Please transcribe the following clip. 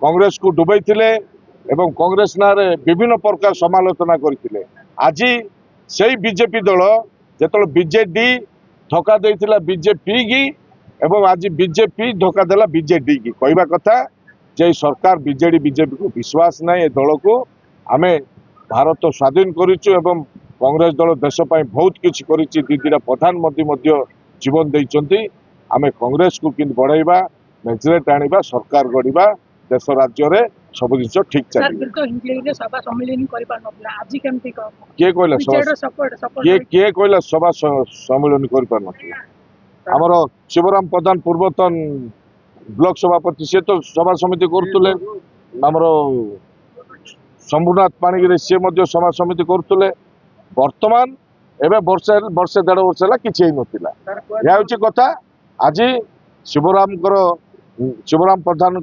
कांग्रेस को डुबई एवं कांग्रेस नारे विभिन्न प्रकार समालोचना करते आज से बीजेपी दल जो बीजेडी धोखा देता बीजेपी की एवं आज बीजेपी धोखा देला बीजेडी की कहवा कथा जे सरकार बीजेडी बीजेपी को विश्वास ना ये दल को आम भारत स्वाधीन करूँ एवं कांग्रेस दल देश बहुत किसी कर प्रधानमंत्री जीवन देते आम कांग्रेस को किन बढ़ाइबा मेजोरिटी आनिबा सरकार गढ़ा देश राज्य में सब जिन ठीक चलिए किए कहला सभा सम्मिलन कर शिवराम प्रधान पूर्वतन ब्लॉक सभापति सी तो सभा समिति करुले शंभुनाथ पाणिग्राही सी सभा समिति करुले वर्तमान एवं वर्षे 1.5 वर्ष है किसी नाला यह हूँ कथा आज शिवराम प्रधान